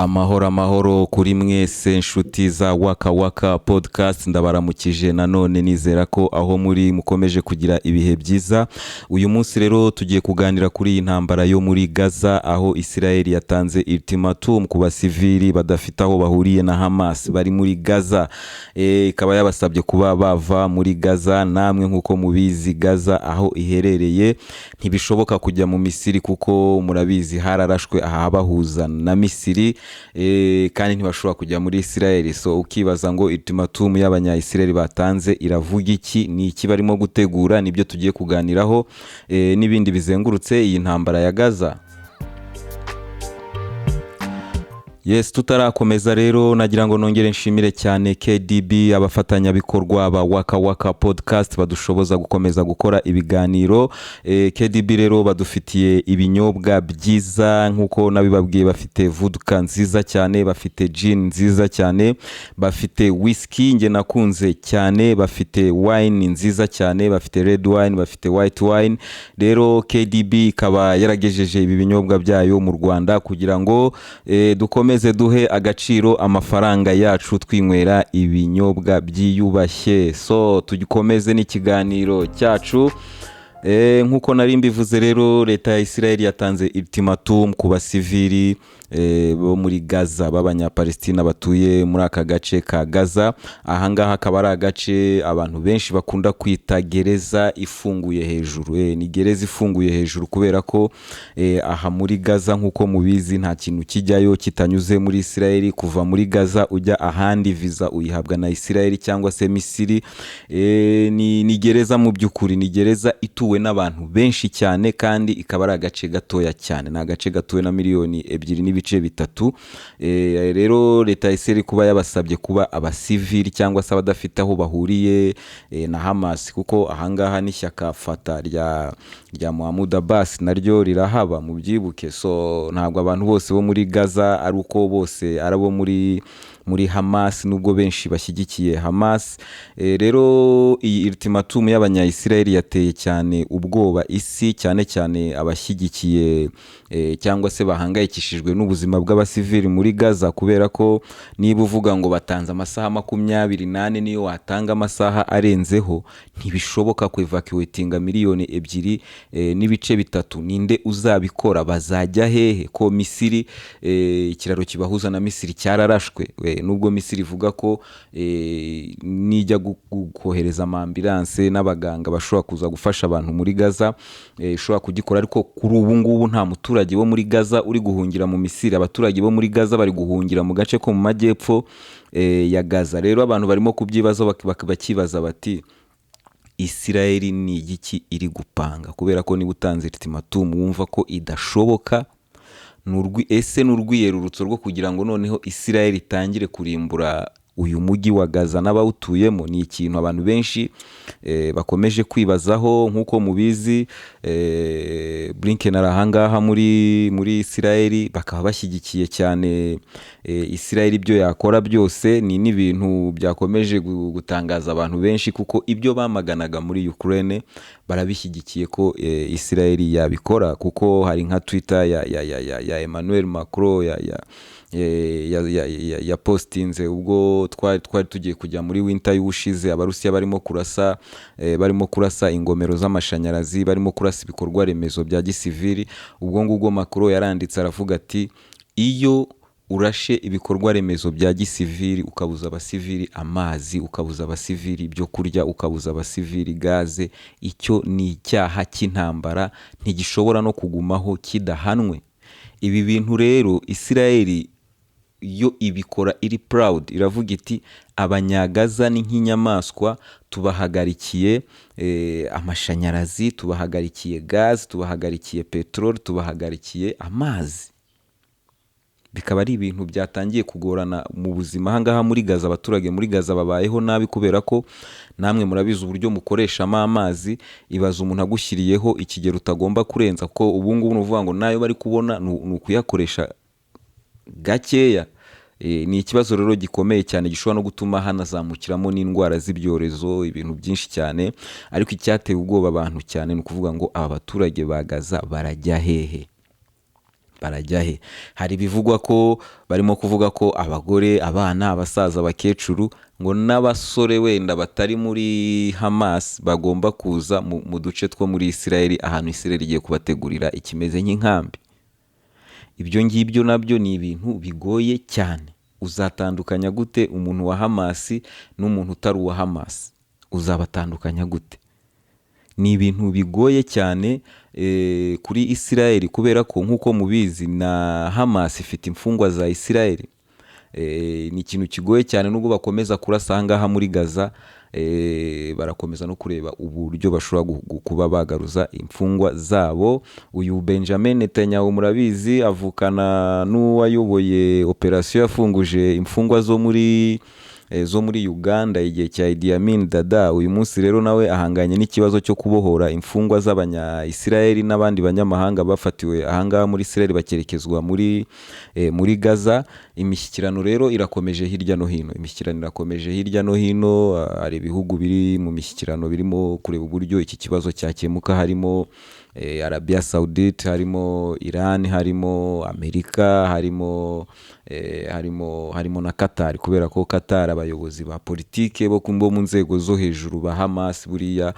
Amahoro kuri mwese nshuti za Waka Waka podcast, ndabaramukije nanone nizera ko aho muri mukomeje kugira ibihe byiza. Uyu munsi rero tugiye kuganira kuri iyi ntambara yo muri Gaza, aho Israel yatanze ultimatum ku basivili badafite aho bahuriye na Hamas bari muri Gaza. Ikaba yabasabye kuba bava muri Gaza. Namwe nkuko mubizi Gaza aho iherereye ntibishoboka kujya mu Misiri kuko murabizi hararashwe ahabahuza na Misiri, kandi ntibashobora kujya muri Israel. So ukibaza ngo ultimatum y'abanya-Israel batanze iravuga iki, ni iki barimo gutegura, nibyo tugiye kuganiraho n'ibindi bizengurutse iyi ntambara ya Gaza. Yes, tutarakomeza rero nagira ngo nongere nshimire cyane KDB, abafatanyabikorwa ba Waka Waka podcast badushoboza gukomeza gukora ibiganiro. KDB rero badufitiye ibinyobwa byiza nkuko nabibabwiye, bafite vodka nziza cyane, bafite gin nziza cyane, bafite whisky nge nakunze cyane, bafite wine nziza cyane, bafite red wine, bafite white wine. Rero KDB ikaba yaragejeje ibi binyobwa byayo mu Rwanda kugira ngo dukomeze duhe agaciro amafaranga yacu twinywera ibinyobwa byiyubashye. So tugikomeze n'ikiganiro cyacu. Nkuko nari mbivuze rero, leta ya Israel yatanze ultimatum ku basivili bo muri Gaza b'abanyapalestina batuye muri aka gace ka Gaza. Ahangaha akaba ari agace abantu benshi bakunda kwita gereza ifunguye hejuru. Ni gereza ifunguye hejuru kubera ko aha muri Gaza nkuko mubizi nta kintu kijyayo kitanyuze muri Israel. Kuva muri Gaza ujya ahandi visa uyihabwa na Israel cyangwa se Misiri. Ni gereza mu by'ukuri, ni gereza ituwe n'abantu benshi cyane kandi ikaba ari agace gatoya cyane, ni agace gatuwe na miliyoni 2.3. Rero leta ya Israel kuba yabasabye kuba abasivili cyangwa se abadafite aho bahuriye na Hamas, kuko ahangaha n'ishyaka Fatah rya Mahmoud Abbas naryo rirahaba mu byibuke. So ntabwo abantu bose bo muri Gaza ari uko bose arabo muri Hamas, nubwo benshi bashyigikiye Hamas. Rero iyi ultimatum y'abanya-Israel yateye cyane ubwoba isi, cyane cyane abashyigikiye cyangwa se bahangayikishijwe n'ubuzima bw'abasivili muri Gaza, kubera ko niba uvuga ngo batanze amasaha 28 niyo watanga amasaha arenzeho ntibishoboka ku evacuatinga miliyoni 2.3. Ninde uzabikora? Bazajya hehe? Ko Misiri ikiraro kibahuza na Misiri cyararashwe, nubwo Misiri ivuga ko nijya kohereza ambulance n'abaganga bashobora kuza gufasha abantu muri Gaza ishobora kugikora, ariko kuri ubu ngubu nta muturage wo muri Gaza uri guhungira mu Misiri. Abaturage bo muri Gaza bari guhungira mu gace ko mu majyepfo ya Gaza. Rero abantu barimo kubyibaza bakibaza bati Israel ni igiki iri gupanga, kubera ko niba utanze ultimatum wumva ko idashoboka, ese n'urwiyerurutso rwo kugira ngo noneho Israel itangire kurimbura uyu mujyi wa Gaza n'abawutuyemo. Ni ikintu abantu benshi bakomeje kwibazaho. Nkuko mubizi Blinken arahangaha muri Israel, bakaba bashyigikiye cyane Israel ibyo yakora byose. Ni n'ibintu byakomeje gutangaza abantu benshi, kuko ibyo bamaganaga muri Ukraine barabishyigikiye ko Israel yabikora, kuko hari nka Twitter ya Emmanuel Macron ya postinze ubwo twari tugiye kujya muri winter y'ubushize, Abarusiya barimo kurasa ingomero z'amashanyarazi, barimo kurasa ibikorwa remezo bya gisivili. Ubwo ngubwo Macron yaranditse aravuga ati iyo urashe ibikorwa remezo bya gisivili ukabuza abasivili amazi, ukabuza abasivili ibyo kurya, ukabuza abasivili gaze, icyo ni icyaha cy'intambara, ntigishobora no kugumaho kidahanwe. Ibi bintu rero Israel yo ibikora iri proud, iravuga iti abanyagaza ni nk'inyamaswa, tubahagarikiye amashanyarazi, tubahagarikiye gaz, tubahagarikiye petrol, tubahagarikiye amazi. Bikaba ari ibintu byatangiye kugorana mu buzima ahangaha muri Gaza. Abaturage muri Gaza babayeho nabi kubera ko namwe murabizi uburyo mukoreshamo amazi. Ibaza umuntu agushyiriyeho ikigero utagomba kurenza, ko ubu ngubu nuvuga ngo nayo bari kubona nukuyakoresha gakeya. Ni ikibazo rero gikomeye cyane gishobora no gutuma hanazamukiramo n'indwara z'ibyorezo, ibintu byinshi cyane. Ariko icyateye ubwoba abantu cyane ni ukuvuga ngo aba baturage ba Gaza barajya hehe? barajya he? Hari bivugwa ko barimo kuvuga ko abagore, abana, abasaza, abakecuru ngo n'abasore wenda batari muri Hamas bagomba kuza mu duce two muri Israel, ahantu Israel igiye kubategurira ikimeze nk'inkambi. Ibyo ngibyo nabyo ni ibintu bigoye cyane. Uzatandukanya gute umuntu wa Hamas n'umuntu utari uwa Hamas? Uzabatandukanya gute? Ni ibintu bigoye cyane kuri Israel, kubera ko nk'uko mubizi na Hamas ifite imfungwa za Israel. Ni ikintu kigoye cyane, nubwo bakomeza kurasa ahangaha muri Gaza, barakomeza no kureba uburyo bashobora kuba bagaruza imfungwa zabo. Uyu Benjamin Netanyahu murabizi avukana n'uwayoboye operasiyo yafunguje imfungwa zo muri Uganda igihe cya Idi Amin Dada. Uyu munsi rero nawe ahanganye n'ikibazo cyo kubohora imfungwa z'abanya-Israel n'abandi banyamahanga bafatiwe ahangaha muri Israel bakerekezwa muri Gaza. Imishyikirano rero irakomeje hirya no hino. Hari ibihugu biri mu mishyikirano birimo kureba uburyo iki kibazo cyakemuka, harimo Arabia Saudite, harimo Iran, harimo Amerika, harimo na Qatar, kubera ko Qatar abayobozi ba politike bo mu nzego zo hejuru ba Hamas buriya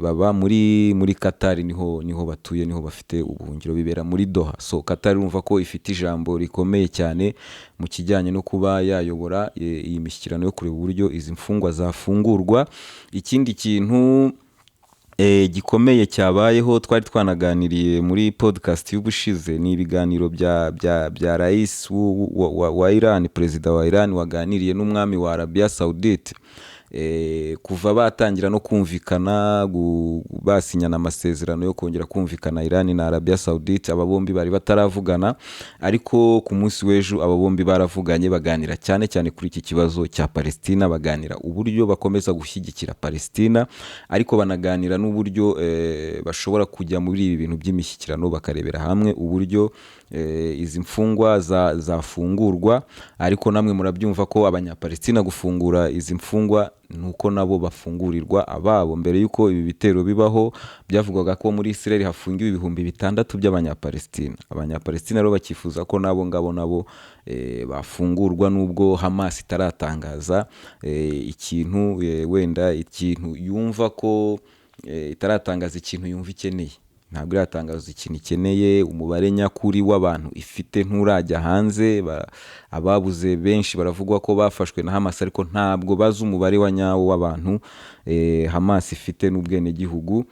baba muri Qatar, niho batuye, niho bafite ubuhungiro, bibera muri Doha. So Qatar urumva ko ifite ijambo rikomeye cyane mu kijyanye no kuba yayobora iyi mishyikirano yo kureba uburyo izi mfungwa zafungurwa. Ikindi kintu gikomeye cyabayeho, twari twanaganiriye muri podcast y'ubushize, ni ibiganiro bya rais wa Iran, perezida wa Iran waganiriye n'umwami wa Arabia Saudite. Kuva batangira no kumvikana basinyana amasezerano yo kongera kumvikana Iran na Arabia Saudite, aba bombi bari bataravugana, ariko ku munsi w'ejo aba bombi baravuganye, baganira cyane cyane kuri iki kibazo cya Palestina, baganira uburyo bakomeza gushyigikira Palestina, ariko banaganira n'uburyo bashobora kujya muri ibi bintu by'imishyikirano bakarebera hamwe uburyo izi mfungwa zafungurwa. Ariko namwe murabyumva ko abanyapalestina gufungura izi mfungwa nuko nabo bafungurirwa ababo. Mbere yuko ibi bitero bibaho byavugwaga ko muri Israel hafungiwe 6,000 by'abanyapalestina. Abanyapalestina rero bakifuza ko nabo bafungurwa, nubwo Hamas itaratangaza ikintu wenda ikintu yumva ko itaratangaza ikintu yumva ikeneye. Ntabwo iratangaza ikintu ikeneye, umubare nyakuri w'abantu ifite nturajya hanze. Ababuze benshi baravugwa ko bafashwe na Hamas, ariko ntabwo bazi umubare wa nyawo w'abantu Hamas ifite n'ubwene gihugu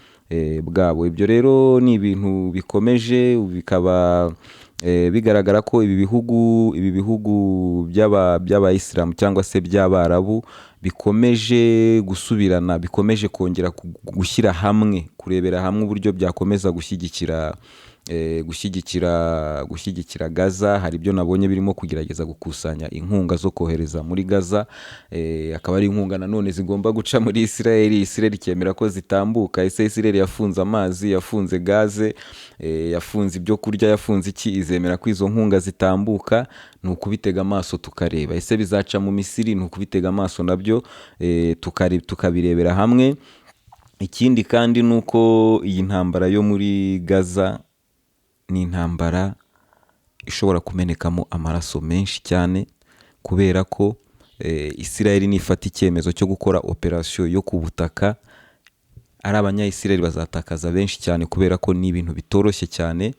bwabo. Ibyo rero ni ibintu bikomeje, bikaba bigaragara ko ibi bihugu by'abayisilamu cyangwa se by'abarabu bikomeje gusubirana, bikomeje kongera gushyira hamwe, kurebera hamwe uburyo byakomeza gushyigikira Gaza. Hari ibyo nabonye birimo kugerageza gukusanya inkunga zo kohereza muri Gaza, akaba ari inkunga nanone zigomba guca muri Israel ikemera ko zitambuka. Ese Israel yafunze amazi, yafunze gaze, yafunze ibyo kurya, yafunze iki? Izemera ko izo nkunga zitambuka? Ni ukubitega amaso tukareba. Ese bizaca mu Misiri? Ni ukubitega amaso nabyo tukabirebera hamwe. Ikindi kandi ni uko iyi ntambara yo muri Gaza ni intambara ishobora kumenekamo amaraso menshi cyane, kubera ko Israel nifata icyemezo cyo gukora operasiyo yo ku butaka, ari abanya-Israel bazatakaza benshi cyane, kubera ko ni ibintu bitoroshye cyane,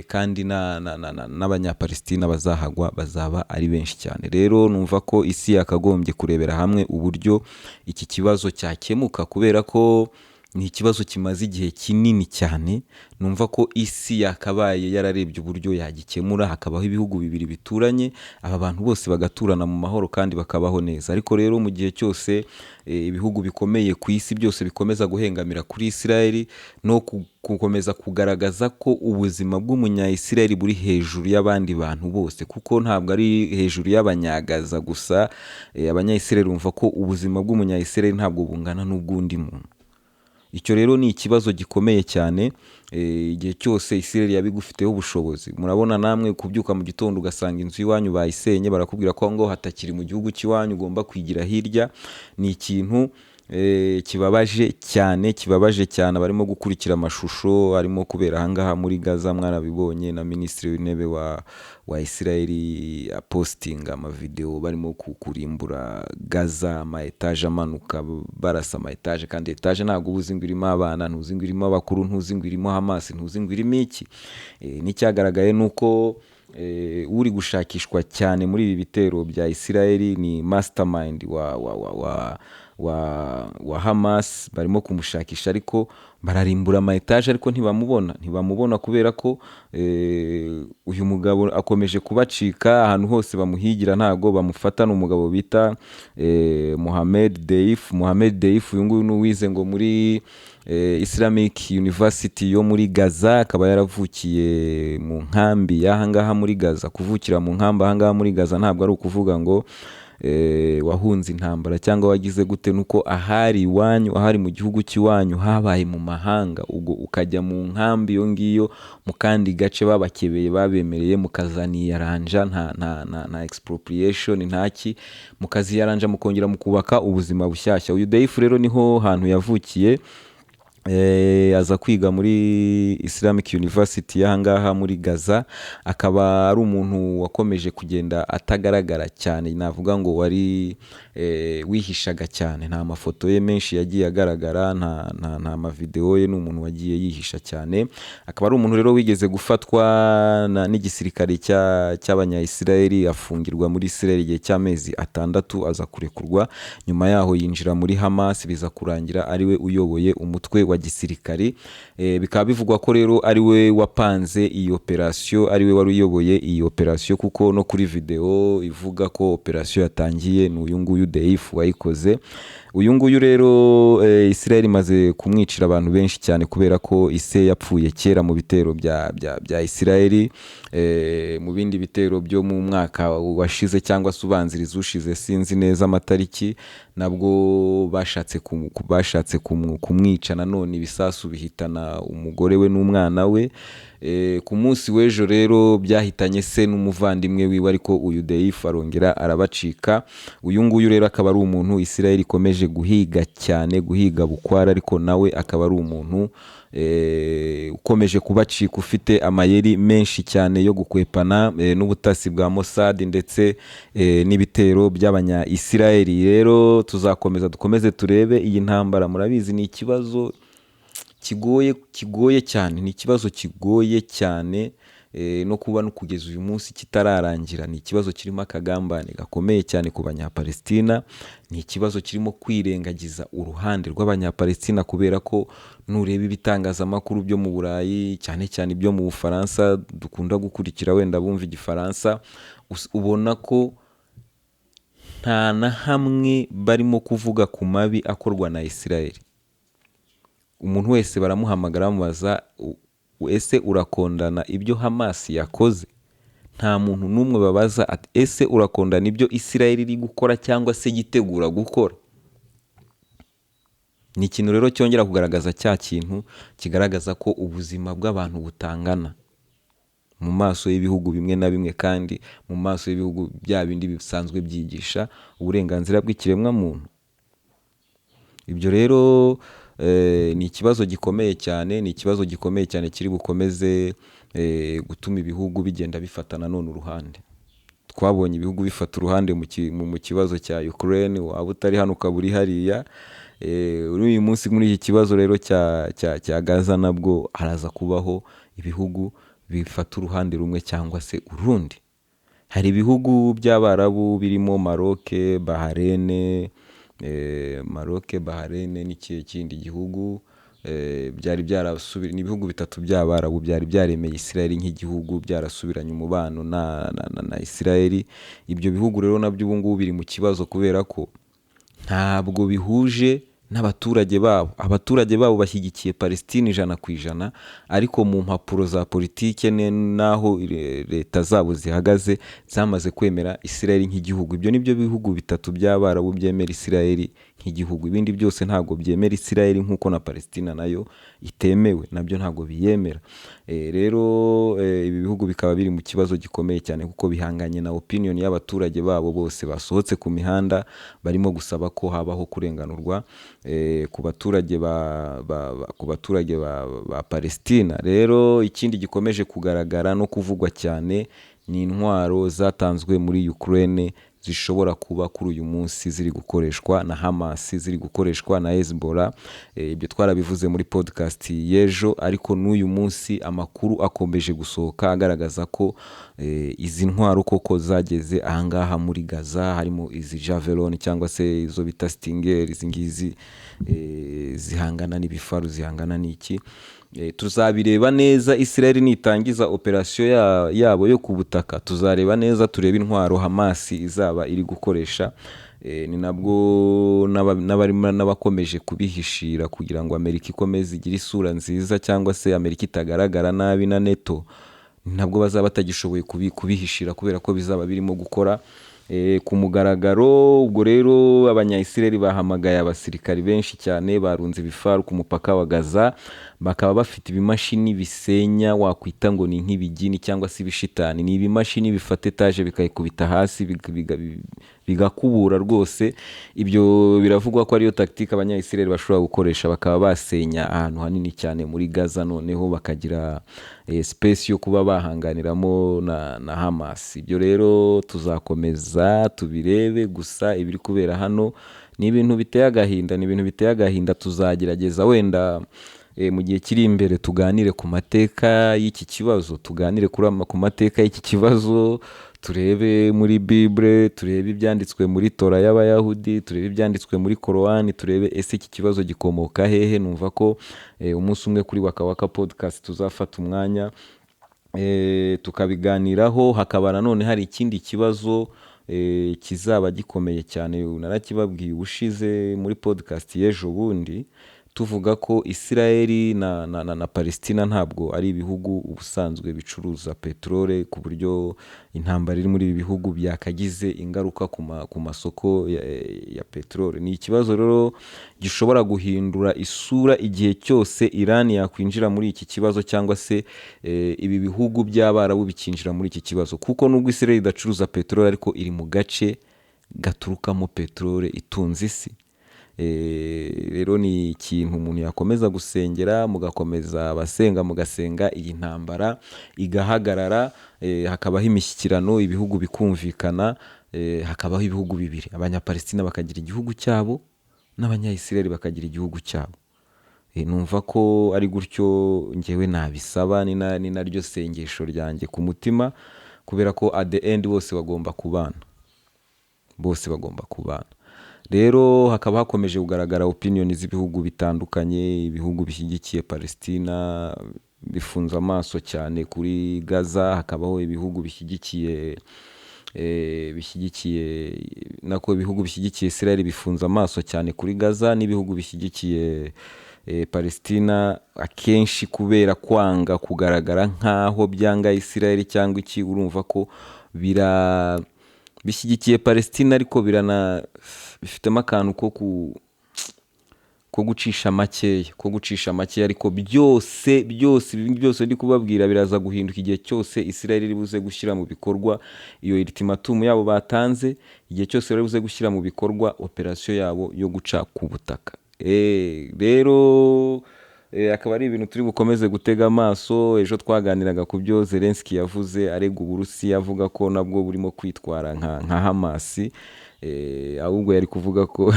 kandi n'abanyapalestina bazahagwa bazaba ari benshi cyane. Rero numva ko isi yakagombye kurebera hamwe uburyo iki kibazo cyakemuka, kubera ko ni ikibazo kimaze igihe kinini cyane. Numva ko isi yakabaye yararebye uburyo yagikemura, hakabaho ibihugu bibiri bituranye, aba bantu bose bagaturana mu mahoro kandi bakabaho neza. Ariko rero mu gihe cyose ibihugu bikomeye ku isi byose bikomeza guhengamira kuri Israel no gukomeza kugaragaza ko ubuzima bw'umunya-Israel buri hejuru y'abandi bantu bose, kuko ntabwo ari hejuru y'abanyagaza gusa. Abanya-Israel bumva ko ubuzima bw'umunya-Israel ntabwo bungana n'ubw'undi muntu. Icyo rero ni ikibazo gikomeye cyane. Igihe cyose Israel yabigufiteho ubushobozi, murabona namwe kubyuka mu gitondo ugasanga inzu y'iwanyu bayisenye, barakubwira ko ngo hatakiri mu gihugu cy'iwanyu, ugomba kwigira hirya. Ni ikintu kibabaje cyane barimo gukurikira amashusho arimo kubera ahangaha muri Gaza. Mwarabibonye na minisitiri w'intebe wa Israeli apostinga amavideo barimo kurimbura Gaza, ama etaje amanuka barasa ama etaje, kandi etaje ntabwo ubuzi ngo irimo abana, ntuzi ngo irimo abakuru, ntuzi ngo irimo Hamas, ntuzi ngo irimo iki. N'icyagaragaye nuko uri gushakishwa cyane muri ibi bitero bya Israeli ni mastermind wa Hamas. Barimo kumushakisha ariko bararimbura ama etaje ariko ntibamubona kubera ko uyu mugabo akomeje kubacika ahantu hose bamuhigira, ntago bamufata. N'umugabo bita Mohamed Deif. Uyu nguyu n'uwize ngo muri Islamic University yo muri Gaza, akaba yaravukiye mu nkambi y'ahangaha muri Gaza. Kuvukira mu nkambi ahangaha muri Gaza ntabwo ari ukuvuga ngo wahunze intambara cyangwa wagize gute, nuko ahari iwanyu, ahari mu gihugu cy'iwanyu habaye mu mahanga, ubwo ukajya mu nkambi yo ngiyo mu kandi gace babakebeye babemereye, mukazaniyaranja nta expropriation ntaki, mukaziyaranja mukongera mukubaka ubuzima bushyashya. Uyu Deif rero niho hantu yavukiye, aza kwiga muri Islamic University y'ahangaha muri Gaza. Akaba ari umuntu wakomeje kugenda atagaragara cyane, navuga ngo wari wihishaga cyane. Nta mafoto ye menshi yagiye agaragara, nta mavideo ye, n'umuntu wagiye yihisha cyane. Akaba ari umuntu rero wigeze gufatwa n'igisirikare cy'abanya-Israeli, afungirwa muri Israeli igihe cy'amezi 6, aza kurekurwa. Nyuma yaho yinjira muri Hamas, biza kurangira ari we uyoboye umutwe wa gisirikari. Bikaba bivugwa ko rero ari we wapanze iyi operation, ari we wari uyoboye iyi operation, kuko no kuri video ivuga ko operation yatangiye n'uyu nguyu Deif wayikoze. Uyu nguyu rero Israel imaze kumwicira abantu benshi cyane kubera ko ise yapfuye kera mu bitero bya Israel. Mu bindi bitero byo mu mwaka washize cyangwa subanziriza ushize, sinzi neza amatariki, nabwo bashatse kumwica nanone, ibisasu bihitana umugore we n'umwana we. Ku munsi w'ejo rero byahitanye se n'umuvandimwe wiwe, ariko uyu Deif arongera arabacika. Uyu nguyu rero akaba ari umuntu Israel ikomeje guhiga cyane, guhiga bukwara, ariko nawe akaba ari umuntu ukomeje kubacika, ufite amayeri menshi cyane yo gukwepana n'ubutasi bwa Mossad ndetse n'ibitero by'abanya-Israeli. Rero dukomeze turebe iyi ntambara. Murabizi ni ikibazo kigoye cyane, ni ikibazo kigoye cyane, no kuba no kugeza uyu munsi kitararangira. Ni ikibazo kirimo akagambane gakomeye cyane ku banya-Palestina. Ni ikibazo kirimo kwirengagiza uruhande rw'abanya-Palestina, kubera ko nureba ibitangazamakuru byo mu Burayi, cyane cyane ibyo mu Bufaransa dukunda gukurikira, wenda bumva igifaransa, ubona ko nta na hamwe barimo kuvuga ku mabi akorwa na Israel. Umuntu wese baramuhamagara bamubaza, ese urakondana ibyo Hamas yakoze? Nta muntu n'umwe babaza ati ese urakondana ibyo Israel iri gukora cyangwa se yitegura gukora? Ni ikintu rero cyongera kugaragaza cya kintu kigaragaza ko ubuzima bw'abantu butangana mu maso y'ibihugu bimwe na bimwe, kandi mu maso y'ibihugu bya bindi bisanzwe byigisha uburenganzira bw'ikiremwa muntu. Ibyo rero ni ikibazo gikomeye cyane, ni ikibazo gikomeye cyane kiri bukomeze gutuma ibihugu bigenda bifatana none uruhande. Twabonye ibihugu bifata uruhande mu kibazo cya Ukraine, waba utari hano ukaburi hariya. Uyu munsi muri iki kibazo rero cya Gaza nabwo haraza kubaho ibihugu bifata uruhande rumwe cyangwa se urundi. Hari ibihugu by'Abarabu birimo Maroc, Bahrain, n'ikihe kindi gihugu byari byarasubira, ni ibihugu bitatu by'Abarabu byari byaremeye Israel nk'igihugu, byarasubiranye umubano na Israel. Ibyo bihugu rero nabyo ubu ngubu biri mu kibazo kubera ko ntabwo bihuje n'abaturage babo. Abaturage babo bashyigikiye Palestine 100%, ariko mu mpapuro za politike naho leta zabo zihagaze zamaze kwemera Israel nk'igihugu. Ibyo nibyo bihugu bitatu by'Abarabu byemera Israel nk'igihugu. Ibindi byose ntabwo byemera Israel nk'uko na Palestina nayo itemewe, nabyo ntabwo biyemera. Rero ibi bihugu bikaba biri mu kibazo gikomeye cyane kuko bihanganye na opinion y'abaturage babo bose basohotse ku mihanda barimo gusaba ko habaho kurenganurwa ku baturage ba Palestina. Rero ikindi gikomeje kugaragara no kuvugwa cyane ni intwaro zatanzwe muri Ukraine zishobora kuba kuri uyu munsi ziri gukoreshwa na Hamas, ziri gukoreshwa na Hezbollah. Ibyo twarabivuze muri podcast y'ejo, ariko n'uyu munsi amakuru akomeje gusohoka agaragaza ko izi ntwaro koko zageze ahangaha muri Gaza, harimo izi Javelin cyangwa se izo bita Stinger, izi ngizi zihangana n'ibifaru, zihangana n'iki. Tuzabireba neza Israel nitangiza operasiyo yabo yo ku butaka, tuzareba neza turebe intwaro Hamas izaba iri gukoresha. Ni nabwo n'abakomeje kubihishira kugira ngo Amerika ikomeze igire isura nziza, cyangwa se Amerika itagaragara nabi na NATO, ntabwo bazaba batagishoboye kubihishira kubera ko bizaba birimo gukora ku mugaragaro. Ubwo rero abanya-Israel bahamagaye abasirikari benshi cyane, barunze ibifaru ku mupaka wa Gaza, bakaba bafite ibimashini bisenya wakwita ngo ni nk'ibigini cyangwa se ibishitani. Ni ibimashini bifata etaje bikayikubita hasi bigakubura rwose. Ibyo biravugwa ko ariyo tactique abanya-Israel bashobora gukoresha, bakaba basenya ahantu hanini cyane muri Gaza, noneho bakagira space yo kuba bahanganiramo na Hamas. Ibyo rero tuzakomeza tubirebe, gusa ibiri kubera hano ni ibintu biteye agahinda. Tuzagerageza wenda mu gihe kiri imbere tuganire ku mateka y'iki kibazo, ku mateka y'iki kibazo, turebe muri Bible, turebe ibyanditswe muri Tora y'Abayahudi, turebe ibyanditswe muri Korani, turebe ese iki kibazo gikomoka hehe. Numva ko umunsi umwe kuri Waka Waka podcast tuzafata umwanya tukabiganiraho. Hakaba nanone hari ikindi kibazo kizaba gikomeye cyane, narakibabwiye ubushize muri podcast y'ejo bundi, tuvuga ko Israel na Palestina ntabwo ari ibihugu ubusanzwe bicuruza peterole, ku buryo intambara iri muri ibi bihugu byakagize ingaruka ku masoko ya peterole. Ni ikibazo rero gishobora guhindura isura igihe cyose Iran yakwinjira muri iki kibazo, cyangwa se ibi bihugu by'Abarabu bikinjira muri iki kibazo, kuko nubwo Israel idacuruza peterole ariko iri mu gace gaturukamo peterole itunze isi. Rero ni ikintu umuntu yakomeza gusengera, mugakomeza abasenga mugasenga iyi ntambara igahagarara, hakabaho imishyikirano, ibihugu bikumvikana, hakabaho ibihugu bibiri, abanya-Palestina bakagira igihugu cyabo n'abanya-Israel bakagira igihugu cyabo. Numva ko ari gutyo njyewe nabisaba, ni naryo sengesho ryanjye ku mutima, kubera ko at the end bose bagomba kubana. Rero hakaba hakomeje kugaragara opinion z'ibihugu bitandukanye. Ibihugu bishyigikiye Palestina bifunze amaso cyane kuri Gaza, hakabaho ibihugu bishyigikiye ibihugu bishyigikiye Israel bifunze amaso cyane kuri Gaza, n'ibihugu bishyigikiye Palestina akenshi kubera kwanga kugaragara nkaho byanga Israel cyangwa iki. Urumva ko bishyigikiye Palestina ariko bifitemo akantu ko gucisha makeya, ariko byose ndi kubabwira biraza guhinduka igihe cyose Israel iri buze gushyira mu bikorwa iyo ultimatum yabo batanze, igihe cyose bari buze gushyira mu bikorwa operasiyo yabo yo guca ku butaka. Rero akaba ari ibintu turi bukomeze gutega amaso. Ejo twaganiraga ku byo Zelensky yavuze arega Uburusiya, avuga ko nabwo burimo kwitwara nka Hamas, ahubwo yari kuvuga ko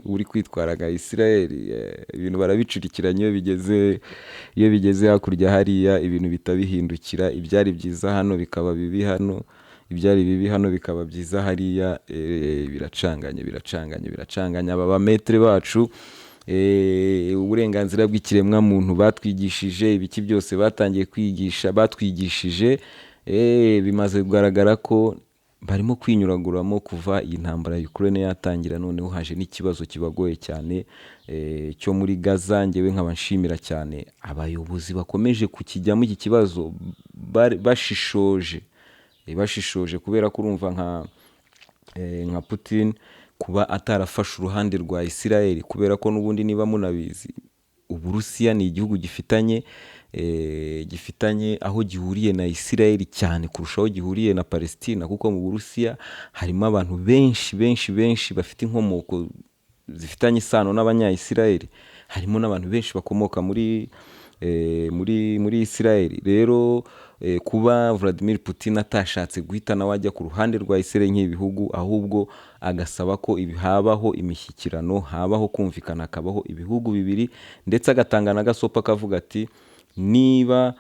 uri kwitwara nka Israel. Ibintu barabicurikiranye, iyo bigeze hakurya hariya ibintu bitabihindukira, ibyari byiza hano bikaba bibi hano, ibyari bibi hano bikaba byiza hariya. Biracanganye. Aba bametre bacu uburenganzira bw'ikiremwa muntu batwigishije, ibiki byose batwigishije, bimaze kugaragara ko barimo kwinyuraguramo kuva iyi ntambara ya Ukraine yatangira. Noneho haje n'ikibazo kibagoye cyane cyo muri Gaza. Njyewe nkaba nshimira cyane abayobozi bakomeje kukijyamo iki kibazo bashishoje, kubera ko urumva nka Putin kuba atarafashe uruhande rwa Isirayeli, kubera ko n'ubundi niba munabizi Uburusiya ni igihugu gifitanye aho gihuriye na Isirayeli cyane kurusha aho gihuriye na Palestina, kuko mu Burusiya harimo abantu benshi bafite inkomoko zifitanye isano n'abanya-Isirayeli, harimo n'abantu benshi bakomoka muri Isirayeli. Rero kuba Vladimir Putin atashatse guhita nawe ajya ku ruhande rwa Isirayeli nk'ibihugu, ahubwo agasaba ko habaho imishyikirano, habaho kumvikana, hakabaho ibihugu bibiri, ndetse agatanga n'agasopo akavuga ati niba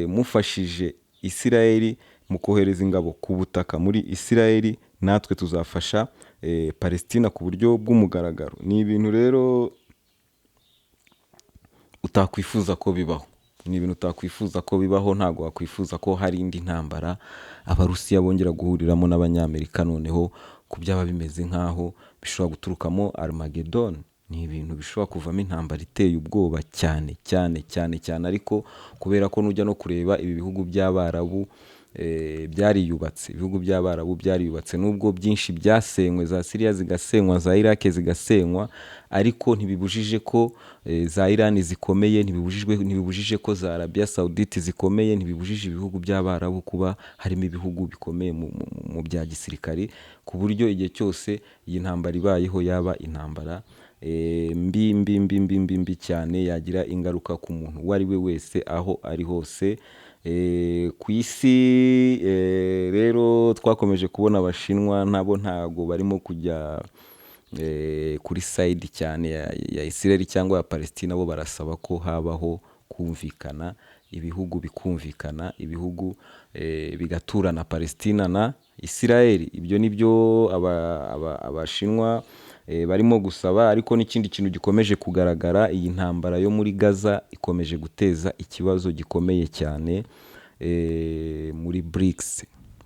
mufashije Isirayeli mu kohereza ingabo ku butaka muri Isirayeli, natwe tuzafasha Palestina ku buryo bw'umugaragaro. Ni ibintu rero utakwifuza ko bibaho, ntabwo wakwifuza ko hari indi ntambara Abarusiya bongera guhuriramo n'Abanyamerika, noneho ku byaba bimeze nk'aho bishobora guturukamo Armageddon. Ni ibintu bishobora kuvamo intambara iteye ubwoba cyane, ariko kubera ko nujya no kureba ibi bihugu by'Abarabu byariyubatse, nubwo byinshi byasenywe, za Syria zigasenywa, za Iraq zigasenywa, ariko ntibibujije ko za Iran zikomeye, ntibibujije ko za Arabia Saudite zikomeye, ntibibujije ibihugu by'Abarabu kuba harimo ibihugu bikomeye mu bya gisirikari, ku buryo igihe cyose iyi ntambara ibayeho yaba intambara mbi cyane, yagira ingaruka ku muntu uwo ari we wese aho ari hose ku isi. Rero twakomeje kubona Abashinwa nabo ntago barimo kujya kuri side cyane ya Isirayeli cyangwa ya Palestina, bo barasaba ko habaho kumvikana, ibihugu bikumvikana, ibihugu bigaturana, Palestina na Isirayeli. Ibyo nibyo Abashinwa barimo gusaba. Ariko n'ikindi kintu gikomeje kugaragara, iyi ntambara yo muri Gaza ikomeje guteza ikibazo gikomeye cyane muri BRICS.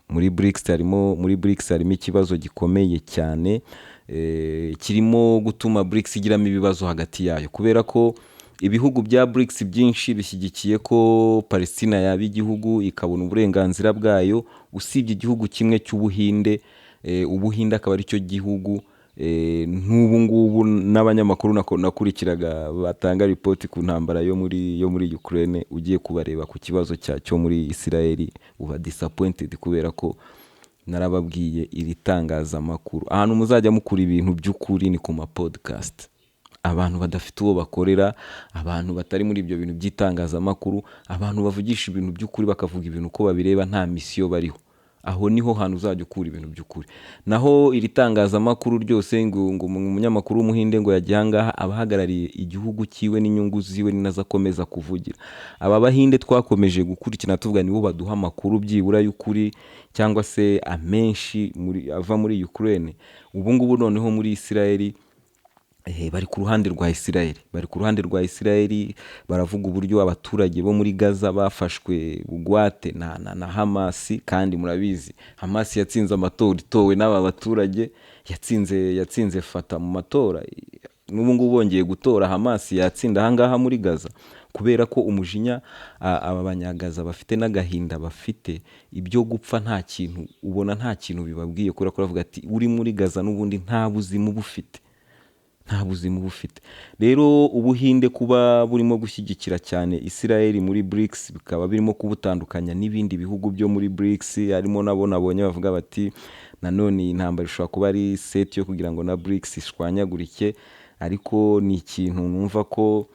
Muri BRICS harimo ikibazo gikomeye cyane kirimo gutuma BRICS igiramo ibibazo hagati yayo, kubera ko ibihugu bya BRICS byinshi bishyigikiye ko Palestina yaba igihugu ikabona uburenganzira bwayo, usibye igihugu kimwe cy'Ubuhinde. Ubuhinde akaba ari cyo gihugu n'ubu ngubu n'abanyamakuru nakurikiraga batanga ripoti ku ntambara yo muri Ukraine, ugiye kubareba ku kibazo cyo muri Isirayeli uba disappointed, kubera ko narababwiye iri tangazamakuru, ahantu muzajya mukura ibintu by'ukuri ni ku ma podcast. Abantu badafite uwo bakorera, abantu batari muri ibyo bintu by'itangazamakuru, abantu bavugisha ibintu by'ukuri bakavuga ibintu uko babireba, nta misiyo bariho, aho niho hantu uzajya ukura ibintu by'ukuri. Naho iri tangazamakuru ryose ngo umunyamakuru w'Umuhinde ngo yagiye ahangaha, abahagarariye igihugu cyiwe n'inyungu ziwe ni nazo akomeza kuvugira. Aba Bahinde twakomeje gukurikirana tuvuga nibo baduha amakuru byibura y'ukuri, cyangwa se amenshi ava muri Ukraine. Ubu ngubu noneho muri Isirayeli bari ku ruhande rwa Isirayeli, baravuga uburyo abaturage bo muri Gaza bafashwe bugwate na Hamas, kandi murabizi Hamas yatsinze amatora, itowe n'aba baturage, yatsinze Fatah mu matora. N'ubu ngubu bongeye gutora Hamas yatsinda ahangaha muri Gaza, kubera ko umujinya aba banyagaza bafite n'agahinda bafite, ibyo gupfa nta kintu bibabwiye, kubera ko bavuga ati uri muri Gaza n'ubundi nta buzima bufite. Rero Ubuhinde kuba burimo gushyigikira cyane Isirayeli muri BRICS, bikaba birimo kubutandukanya n'ibindi bihugu byo muri BRICS. Harimo nabo nabonye bavuga bati nanone iyi ntambara ishobora kuba ari set yo kugira ngo na BRICS ishwanyagurike, ariko ni ikintu numva ko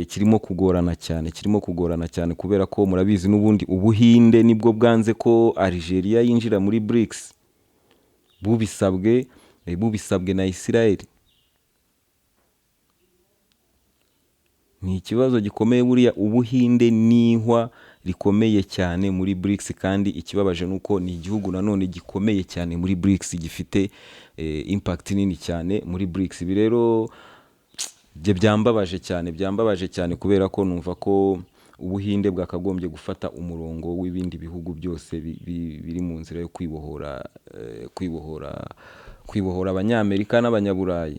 kirimo kugorana cyane, kubera ko murabizi n'ubundi Ubuhinde nibwo bwanze ko Algeria yinjira muri BRICS, bubisabwe na Isirayeli. Ni ikibazo gikomeye buriya. Ubuhinde n'ihwa rikomeye cyane muri BRICS, kandi ikibabaje nuko ni igihugu nanone gikomeye cyane muri BRICS, gifite impact nini cyane muri BRICS. Ibi rero byambabaje cyane, kubera ko numva ko Ubuhinde bwakagombye gufata umurongo w'ibindi bihugu byose biri mu nzira yo kwibohora Abanyamerika n'Abanyaburayi.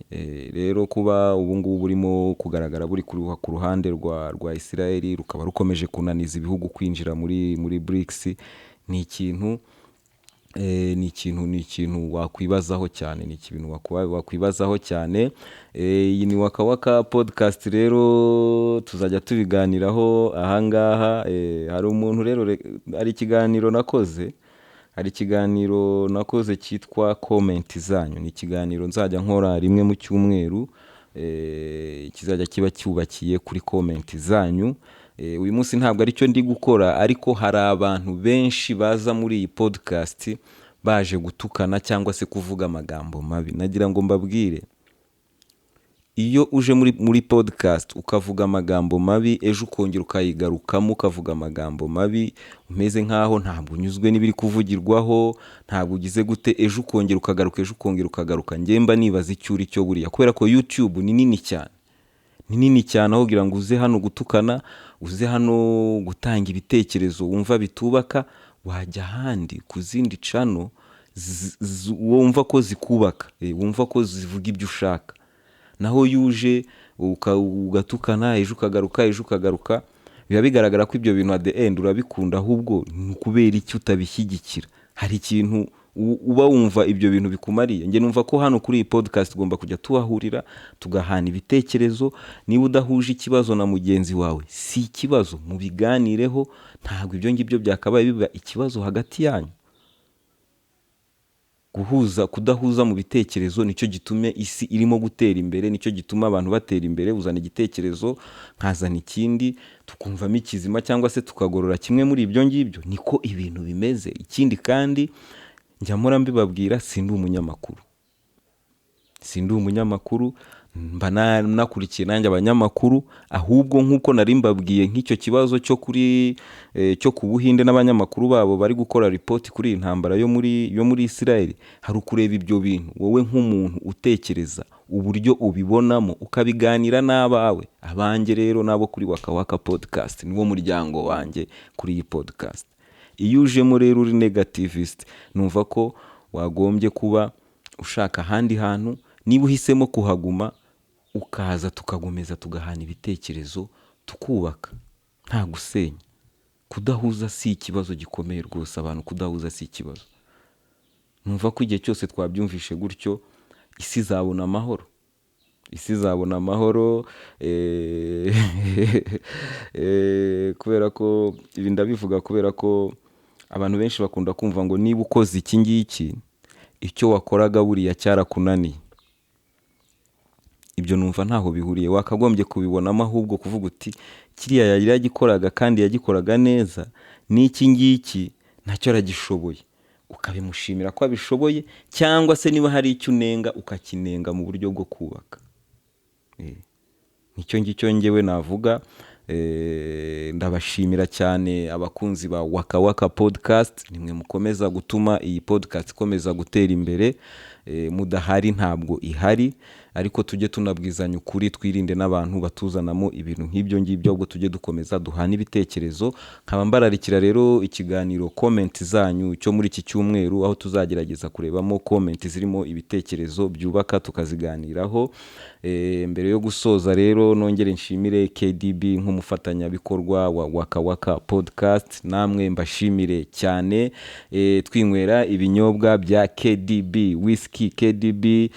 Rero kuba ubu ngubu burimo kugaragara buri ku ruhande rwa Isirayeli, rukaba rukomeje kunaniza ibihugu kwinjira muri BRICS, ni ikintu ni ikintu wakwibazaho cyane, ni ikintu wakwibazaho cyane. Iyi ni Waka Waka podcast rero tuzajya tubiganiraho ahangaha. Hari umuntu rero, hari ikiganiro nakoze cyitwa comment zanyu. Ni ikiganiro nzajya nkora rimwe mu cyumweru, kizajya kiba cyubakiye kuri comment zanyu. Uyu munsi ntabwo aricyo ndi gukora, ariko hari abantu benshi baza muri iyi podcast baje gutukana cyangwa se kuvuga amagambo mabi. Nagira ngo mbabwire, iyo uje muri podcast ukavuga amagambo mabi, ejo ukongera ukayigarukamo ukavuga amagambo mabi, umeze nkaho ntabwo unyuzwe n'ibiri kuvugirwaho, ntabwo ugize gute, ejo ukongera ukagaruka, njye mba nibaza icyo uri cyo buriya, kubera ko YouTube ni nini cyane, aho kugira ngo uze hano gutukana, uze hano gutanga ibitekerezo wumva bitubaka, wajya ahandi ku zindi channel wumva ko zikubaka, wumva ko zivuga ibyo ushaka. Naho yuje ugatukana, ejo ukagaruka, biba bigaragara ko ibyo bintu at the end urabikunda, ahubwo ni ukubera icyo utabishyigikira. Hari ikintu uba wumva ibyo bintu bikumariye. Njye numva ko hano kuri iyi podcast tugomba kujya tuhahurira tugahana ibitekerezo. Niba udahuje ikibazo na mugenzi wawe, si ikibazo, mubiganireho. Ntabwo ibyo ngibyo byakabaye biba ikibazo hagati yanyu. Kudahuza mu bitekerezo nicyo gitume isi irimo gutera imbere, nicyo gituma abantu batera imbere. Uzana igitekerezo, nkazana ikindi, tukumvamo ikizima cyangwa se tukagorora kimwe muri ibyo ngibyo. Niko ibintu bimeze. Ikindi kandi njya mpora mbibabwira, sindi umunyamakuru, mba nakurikiye nanjye abanyamakuru, ahubwo nk'uko nari mbabwiye nk'icyo kibazo cyo ku Buhinde n'abanyamakuru babo bari gukora report kuri iyi ntambara yo muri Israel. Hari ukureba ibyo bintu wowe nk'umuntu utekereza uburyo ubibonamo, ukabiganira n'abawe. Abanjye rero nabo kuri Waka Waka podcast niwo muryango wanjye kuri iyi podcast. Iyo ujemo rero uri negativist, numva ko wagombye kuba ushaka ahandi hantu. Niba uhisemo kuhaguma, ukaza tukagomeza tugahana ibitekerezo, tukubaka, nta gusenya. Kudahuza si ikibazo gikomeye rwose, abantu kudahuza si ikibazo. Numva ko igihe cyose twabyumvishe gutyo, isi izabona amahoro. Kubera ko ibi ndabivuga kubera ko abantu benshi bakunda kumva ngo niba ukoze iki ngiki, icyo wakoraga buriya cyarakunaniye. Ibyo numva ntaho bihuriye. Wakagombye kubibonamo ahubwo kuvuga uti kiriya yari yagikoraga kandi yagikoraga neza, n'iki ngiki nacyo aragishoboye, ukabimushimira ko abishoboye, cyangwa se niba hari icyo unenga ukakinenga mu buryo bwo kubaka. Nicyo ngicyo njyewe navuga. Ndabashimira cyane abakunzi ba Waka Waka podcast. Nimwe mukomeza gutuma iyi podcast ikomeza gutera imbere. Mudahari ntabwo ihari, ariko tujye tunabwizanya ukuri, twirinde n'abantu batuzanamo ibintu nk'ibyo ngibyo, ahubwo tujye dukomeza duhana ibitekerezo. Nkaba mbararikira rero ikiganiro comment zanyu cyo muri iki cyumweru, aho tuzagerageza kurebamo comment zirimo ibitekerezo byubaka tukaziganiraho. Mbere yo gusoza rero nongere nshimire KDB nk'umufatanyabikorwa wa Waka Waka podcast. Namwe mbashimire cyane. Twinywera ibinyobwa bya KDB, whisky KDB,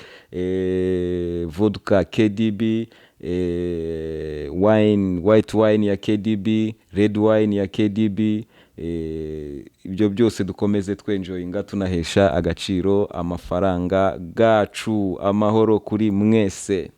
vodka KDB, white wine ya KDB, red wine ya KDB. Ibyo byose dukomeze twenjoyinga, tunahesha agaciro amafaranga gacu. Amahoro kuri mwese.